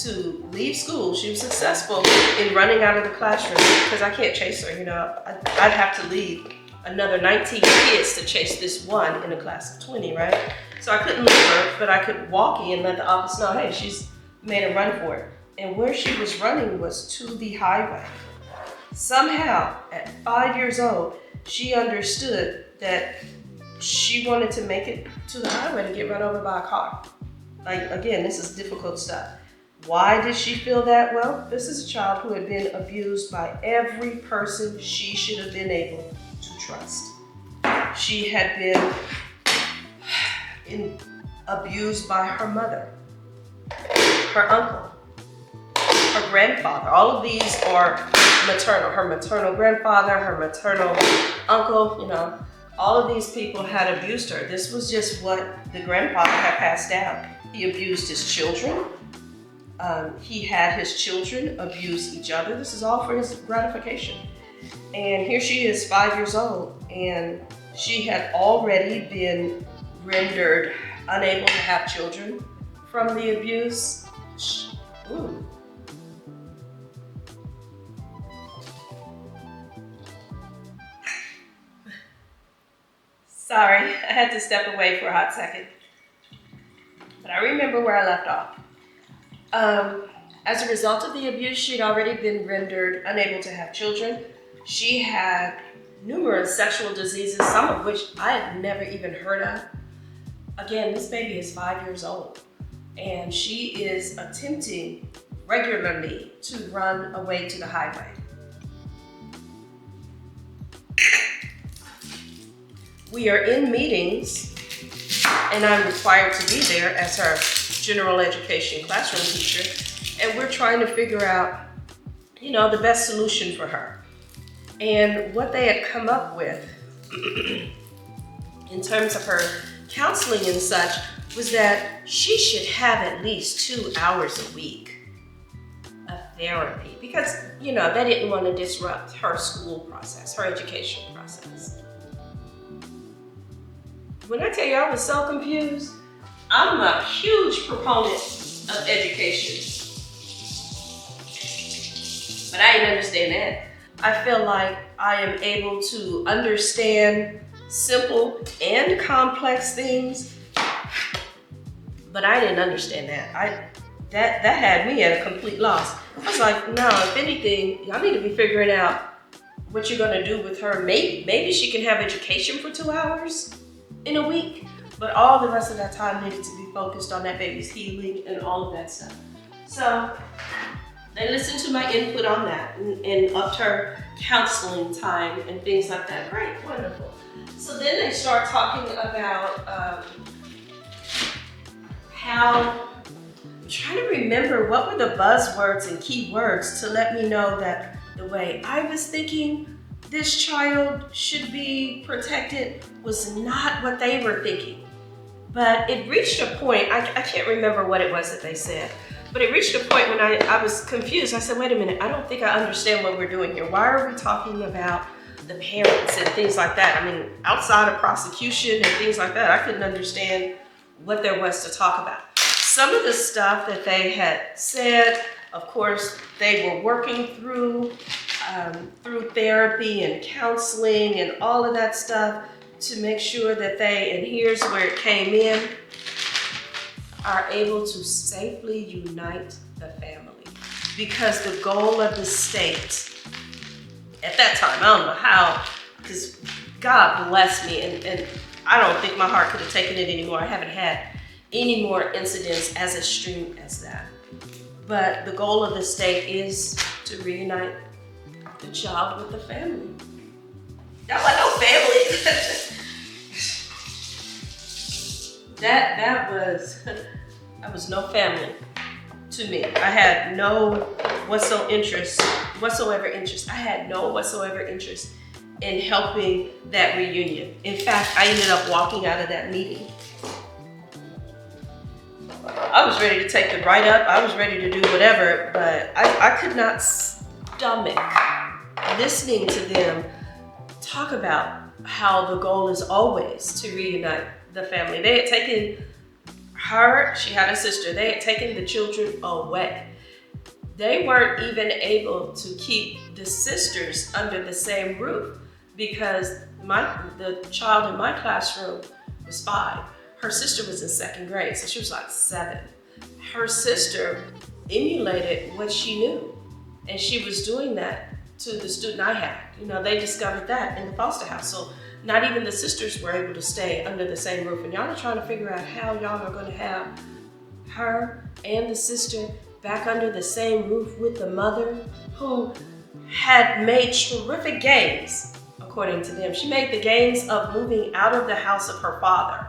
to leave school. She was successful in running out of the classroom because I can't chase her, you know. I'd have to leave another 19 kids to chase this one in a class of 20, right? So I couldn't leave her, but I could walk in and let the office know, hey, she's made a run for it. And where she was running was to the highway. Somehow, at 5 years old, she understood that she wanted to make it to the highway to get run over by a car. Like, again, this is difficult stuff. Why did she feel that? Well, this is a child who had been abused by every person she should have been able to trust. She had been abused by her mother, her uncle, her grandfather. All of these are maternal. Her maternal grandfather, her maternal uncle, you know, all of these people had abused her. This was just what the grandfather had passed down. He abused his children. He had his children abuse each other. This is all for his gratification. And here she is, 5 years old, and she had already been rendered unable to have children from the abuse. Ooh. Sorry, I had to step away for a hot second. But I remember where I left off. As a result of the abuse, she'd already been rendered unable to have children. She had numerous sexual diseases, some of which I had never even heard of. Again, this baby is 5 years old, and she is attempting regularly to run away to the highway. We are in meetings, and I'm required to be there as her general education classroom teacher, and we're trying to figure out, you know, the best solution for her. And what they had come up with in terms of her counseling and such was that she should have at least 2 hours a week of therapy because, you know, they didn't want to disrupt her school process, her education process. When I tell you I was so confused, I'm a huge proponent of education, but I didn't understand that. I feel like I am able to understand simple and complex things, but I didn't understand that. That had me at a complete loss. I was like, no, if anything, y'all need to be figuring out what you're gonna do with her. Maybe she can have education for 2 hours in a week, but all the rest of that time needed to be focused on that baby's healing and all of that stuff. So they listened to my input on that and upped her counseling time and things like that. Great, wonderful. So then they start talking about how, I'm trying to remember what were the buzzwords and key words to let me know that the way I was thinking this child should be protected was not what they were thinking. But it reached a point, I can't remember what it was that they said, but it reached a point when I was confused. I said, wait a minute, I don't think I understand what we're doing here. Why are we talking about the parents and things like that? I mean, outside of prosecution and things like that, I couldn't understand what there was to talk about. Some of the stuff that they had said, of course, they were working through therapy and counseling and all of that stuff to make sure that they, and here's where it came in, are able to safely unite the family. Because the goal of the state, at that time, I don't know how, because God bless me, and I don't think my heart could have taken it anymore. I haven't had any more incidents as extreme as that. But the goal of the state is to reunite the child with the family. That was no family. that was no family to me. I had no whatsoever interest. I had no whatsoever interest in helping that reunion. In fact, I ended up walking out of that meeting. I was ready to take the write up. I was ready to do whatever, but I could not stomach listening to them talk about how the goal is always to reunite the family. They had taken her, she had a sister, they had taken the children away. They weren't even able to keep the sisters under the same roof because the child in my classroom was 5. Her sister was in 2nd grade, so she was like 7. Her sister emulated what she knew, and she was doing that to the student I had. You know, they discovered that in the foster house. So not even the sisters were able to stay under the same roof. And y'all are trying to figure out how y'all are going to have her and the sister back under the same roof with the mother who had made terrific gains, according to them. She made the gains of moving out of the house of her father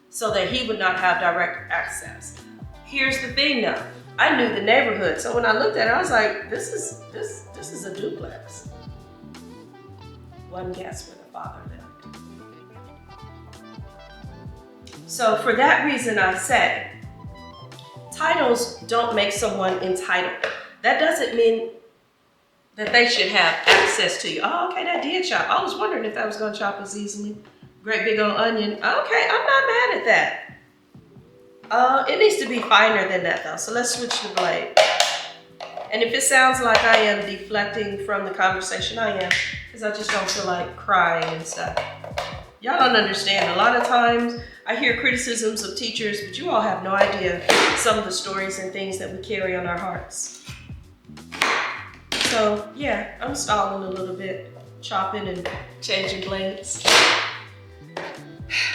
so that he would not have direct access. Here's the thing though. I knew the neighborhood. So when I looked at it, I was like, this is a duplex. One guess where the father lived. So for that reason, I say, titles don't make someone entitled. That doesn't mean that they should have access to you. Oh, okay, that did chop. I was wondering if that was gonna chop as easily. Great big old onion. Okay, I'm not mad at that. It needs to be finer than that though, so let's switch the blade. And if it sounds like I am deflecting from the conversation, I am, because I just don't feel like crying and stuff. Y'all don't understand. A lot of times I hear criticisms of teachers, but you all have no idea some of the stories and things that we carry on our hearts. So yeah, I'm stalling a little bit, chopping and changing blades.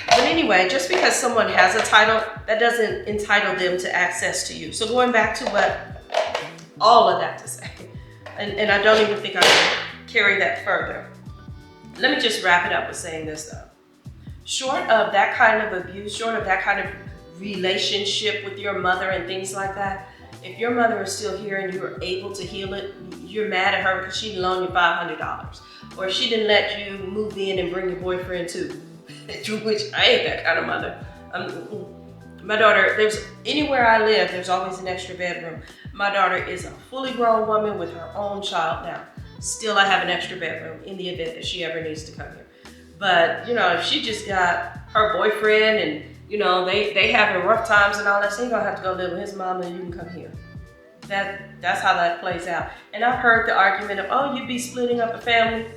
But anyway, just because someone has a title, that doesn't entitle them to access to you. So going back to what all of that to say, and I don't even think I can carry that further. Let me just wrap it up with saying this though. Short of that kind of abuse, short of that kind of relationship with your mother and things like that, if your mother is still here and you're able to heal it, you're mad at her because she didn't loan you $500, or she didn't let you move in and bring your boyfriend too. Which I ain't that kind of mother. My daughter, anywhere I live, there's always an extra bedroom. My daughter is a fully grown woman with her own child now. Still, I have an extra bedroom in the event that she ever needs to come here. But, you know, if she just got her boyfriend and, you know, they having rough times and all that, so he's gonna have to go live with his mama and you can come here. That's how that plays out. And I've heard the argument of, oh, you'd be splitting up a family.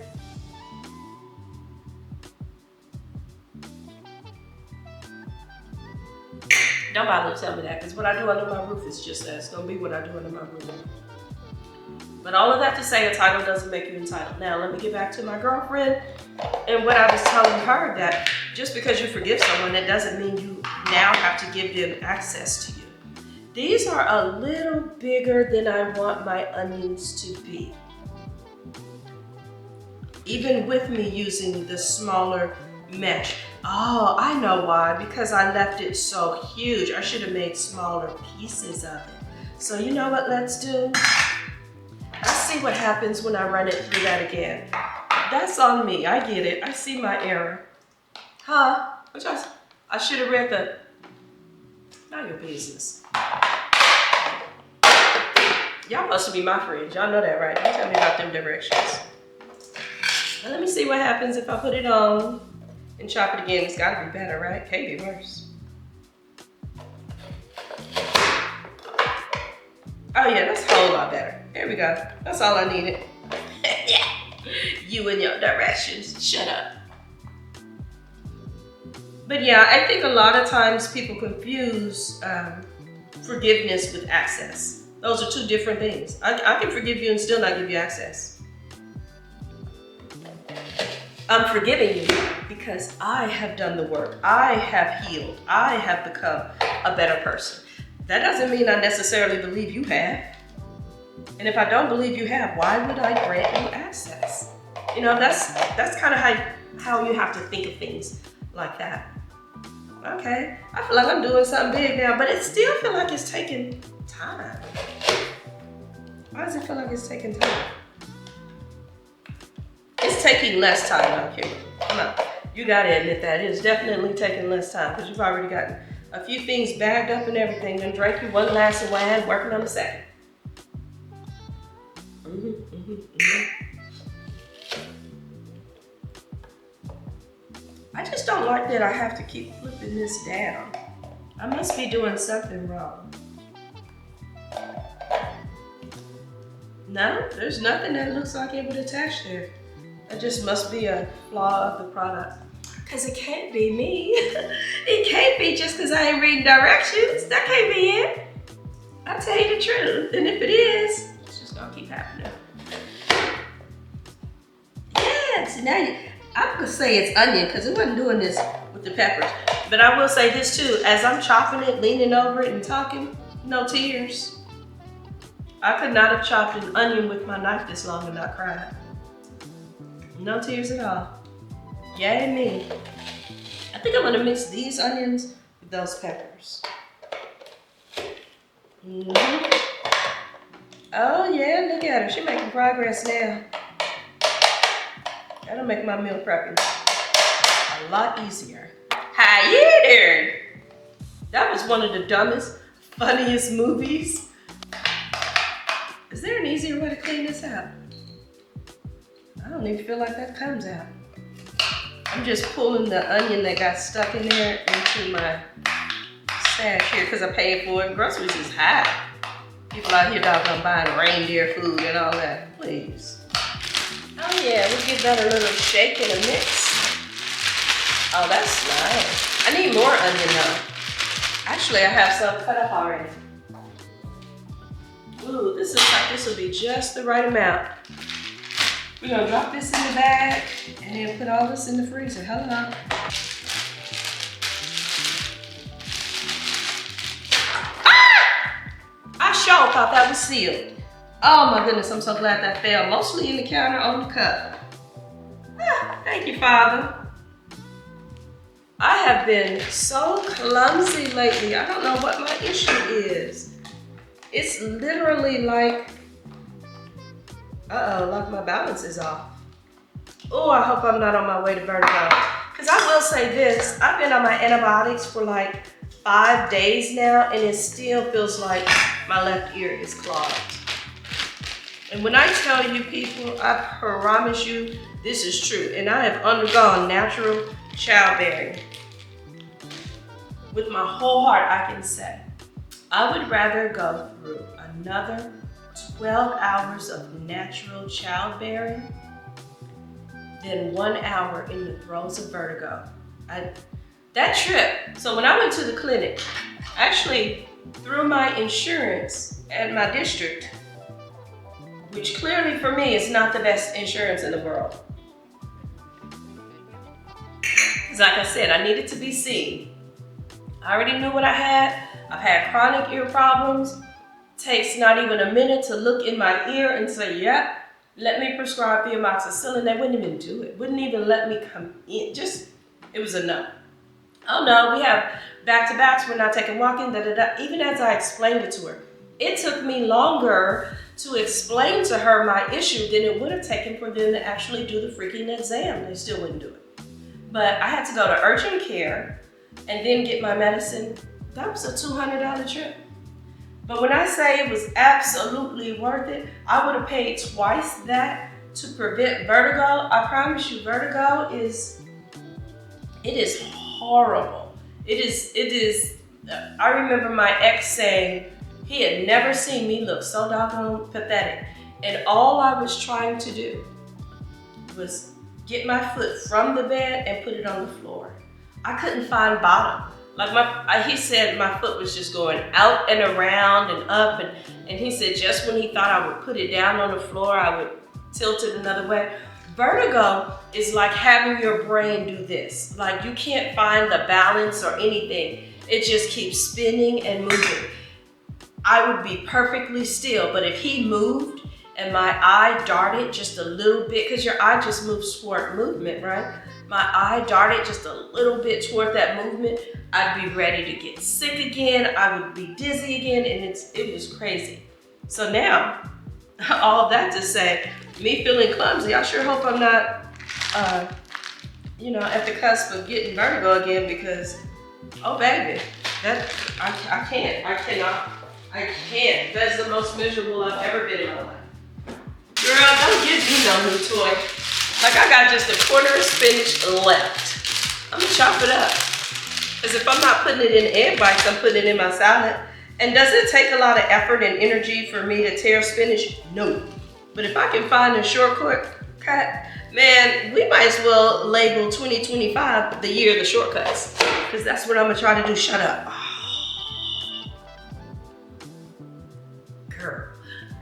Don't bother to tell me that, because what I do under my roof is just that. It's gonna be what I do under my roof. But all of that to say, a title doesn't make you entitled. Now, let me get back to my girlfriend and what I was telling her, that just because you forgive someone, that doesn't mean you now have to give them access to you. These are a little bigger than I want my onions to be. Even with me using the smaller mesh. Oh, I know why, because I left it so huge. I should have made smaller pieces of it. So you know what let's do? Let's see what happens when I run it through that again. That's on me, I get it. I see my error. Huh? I should have read the, not your business. Y'all must be my friends, y'all know that, right? Don't tell me about them directions. Now let me see what happens if I put it on and chop it again. It's gotta be better, right? Can't be worse. Oh yeah, that's a whole lot better. There we go. That's all I needed. You and your directions. Shut up. But yeah, I think a lot of times people confuse forgiveness with access. Those are two different things. I can forgive you and still not give you access. I'm forgiving you because I have done the work. I have healed. I have become a better person. That doesn't mean I necessarily believe you have. And if I don't believe you have, why would I grant you access? You know, that's kind of how you have to think of things like that. Okay, I feel like I'm doing something big now, but it still feel like it's taking time. Why does it feel like it's taking time? It's taking less time now, Kimberly. Come on, you gotta admit that. It is definitely taking less time because you've already gotten a few things bagged up and everything, then drank you one glass of wine, working on the second. I just don't like that I have to keep flipping this down. I must be doing something wrong. No, there's nothing that looks like it would attach there. That just must be a flaw of the product. Cause it can't be me. It can't be just cause I ain't reading directions. That can't be it. I'll tell you the truth. And if it is, it's just gonna keep happening. Yes, now I'm gonna say it's onion because it wasn't doing this with the peppers. But I will say this too, as I'm chopping it, leaning over it and talking, no tears. I could not have chopped an onion with my knife this long and not cried. No tears at all. Yay me. I think I'm gonna mix these onions with those peppers. Oh yeah, look at her. She's making progress now. That'll make my meal prepping a lot easier. How you doing? That was one of the dumbest, funniest movies. Is there an easier way to clean this out? I don't even feel like that comes out. I'm just pulling the onion that got stuck in there into my stash here because I paid for it. Groceries is high. People out here doggone buying reindeer food and all that. Please. Oh yeah, we'll give that a little shake and a mix. Oh, that's nice. I need more onion though. Actually, I have some cut up already. Ooh, this looks like this will be just the right amount. We're gonna drop this in the bag and then put all this in the freezer. Hello. Ah! I sure thought that was sealed. Oh my goodness, I'm so glad that fell. Mostly in the counter on the cup. Ah, thank you, Father. I have been so clumsy lately. I don't know what my issue is. It's literally like, like my balance is off. Oh, I hope I'm not on my way to vertigo. Because I will say this, I've been on my antibiotics for like 5 days now, and it still feels like my left ear is clogged. And when I tell you people, I promise you, this is true. And I have undergone natural childbearing. With my whole heart, I can say, I would rather go through another 12 hours of natural childbearing than 1 hour in the throes of vertigo. That trip, so when I went to the clinic, actually through my insurance at my district, which clearly for me is not the best insurance in the world. Because like I said, I needed to be seen. I already knew what I had. I've had chronic ear problems. Takes not even a minute to look in my ear and say, yep, let me prescribe the amoxicillin. They wouldn't even do it. Wouldn't even let me come in. It was a no. Oh no, we have back-to-backs. We're not taking walking, da-da-da. Even as I explained it to her, it took me longer to explain to her my issue than it would have taken for them to actually do the freaking exam. They still wouldn't do it. But I had to go to urgent care and then get my medicine. That was a $200 trip. But when I say it was absolutely worth it, I would have paid twice that to prevent vertigo. I promise you, vertigo is horrible. It is, I remember my ex saying he had never seen me look so doggone pathetic. And all I was trying to do was get my foot from the bed and put it on the floor. I couldn't find bottom. Like he said my foot was just going out and around and up, and he said just when he thought I would put it down on the floor, I would tilt it another way. Vertigo is like having your brain do this. Like you can't find the balance or anything. It just keeps spinning and moving. I would be perfectly still. But if he moved and my eye darted just a little bit, because your eye just moves toward movement, right? My eye darted just a little bit toward that movement, I'd be ready to get sick again. I would be dizzy again, and it was crazy. So now, all of that to say, me feeling clumsy, I sure hope I'm not, at the cusp of getting vertigo again, because, oh baby, I can't. That's the most miserable I've ever been in my life. Girl, don't give me no new toy. Like, I got just a quarter of spinach left. I'm gonna chop it up. Because if I'm not putting it in egg bites, I'm putting it in my salad. And does it take a lot of effort and energy for me to tear spinach? No. But if I can find a shortcut, man, we might as well label 2025 the year of the shortcuts. Because that's what I'm gonna try to do. Shut up.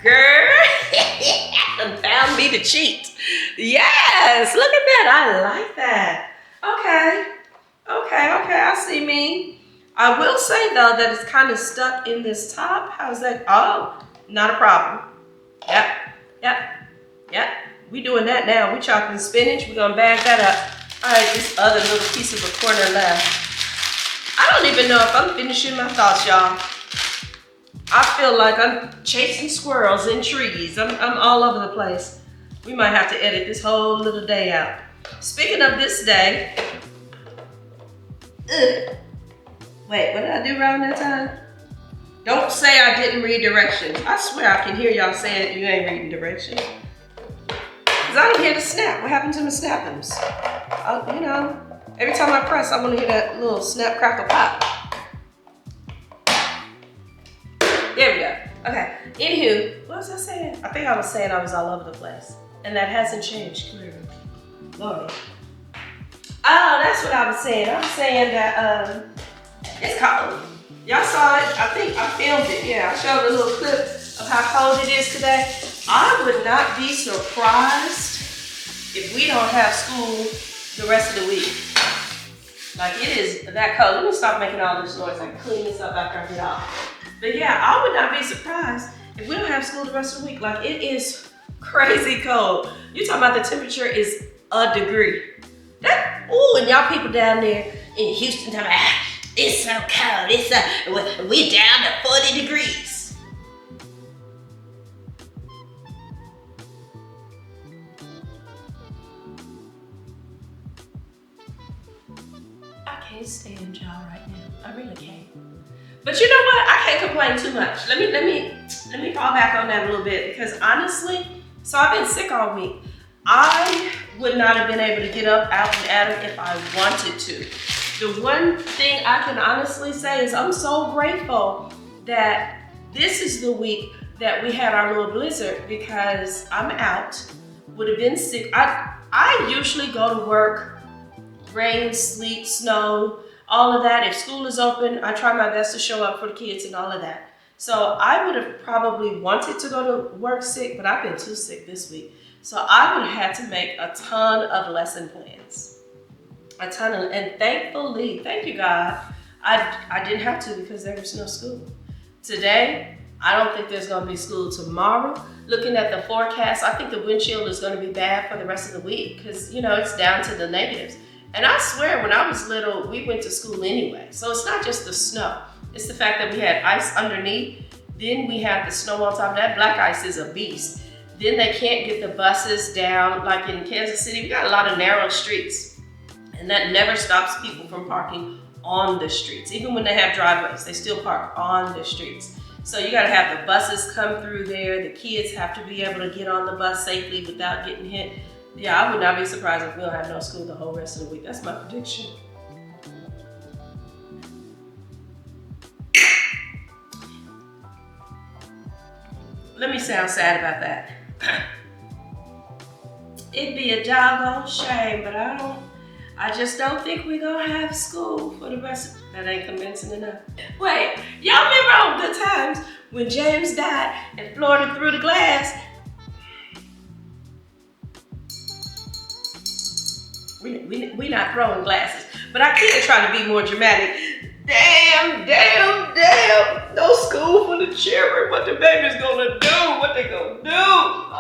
Girl, found me to cheat. Yes, look at that. I like that. Okay, I see me. I will say though that it's kind of stuck in this top. How's that? Oh, not a problem. Yep. We doing that now. We chopping spinach. We're gonna bag that up. All right, this other little piece of a corner left. I don't even know if I'm finishing my thoughts, y'all. I feel like I'm chasing squirrels in trees. I'm all over the place. We might have to edit this whole little day out. Speaking of this day, wait, what did I do wrong that time? Don't say I didn't read directions. I swear I can hear y'all saying you ain't reading directions. Cause I don't hear the snap. What happened to my snappings? Every time I press, I want to hear that little snap, crackle, pop. There we go. Okay. Anywho, what was I saying? I think I was saying I was all over the place. And that hasn't changed, clearly. Lord. Oh, that's what I was saying. I was saying that it's cold. Y'all saw it. I think I filmed it. Yeah, I showed a little clip of how cold it is today. I would not be surprised if we don't have school the rest of the week. Like, it is that cold. Let me stop making all this noise. I can clean this up after I get off. But yeah, I would not be surprised if we don't have school the rest of the week. Like, it is crazy cold. You talking about the temperature is a degree. And y'all people down there in Houston talking about, it's so cold. We down to 40 degrees. I can't stand y'all right now. I really can't. But you know what? I can't complain too much. Let me fall back on that a little bit, because honestly, so I've been sick all week. I would not have been able to get up out and at it if I wanted to. The one thing I can honestly say is I'm so grateful that this is the week that we had our little blizzard, because I'm out, would have been sick. I usually go to work, rain, sleet, snow, all of that. If school is open, I try my best to show up for the kids and all of that. So I would have probably wanted to go to work sick, but I've been too sick this week. So I would have had to make a ton of lesson plans. And thankfully, thank you God, I didn't have to, because there was no school. Today, I don't think there's gonna be school tomorrow. Looking at the forecast, I think the wind chill is gonna be bad for the rest of the week, because it's down to the negatives. And I swear, when I was little, we went to school anyway. So it's not just the snow. It's the fact that we had ice underneath. Then we have the snow on top of that. Black ice is a beast. Then they can't get the buses down. Like in Kansas City, we got a lot of narrow streets. And that never stops people from parking on the streets. Even when they have driveways, they still park on the streets. So you gotta have the buses come through there. The kids have to be able to get on the bus safely without getting hit. Yeah, I would not be surprised if we don't have no school the whole rest of the week. That's my prediction. Let me sound sad about that. It'd be a doggone shame, but I just don't think we're gonna have school for the rest of that. Ain't convincing enough. Wait, y'all remember on Good Times when James died and Florida threw the glass? We not throwing glasses, but I could try to be more dramatic. Damn, damn, damn. No school for the children. What the baby's gonna do? What they gonna do?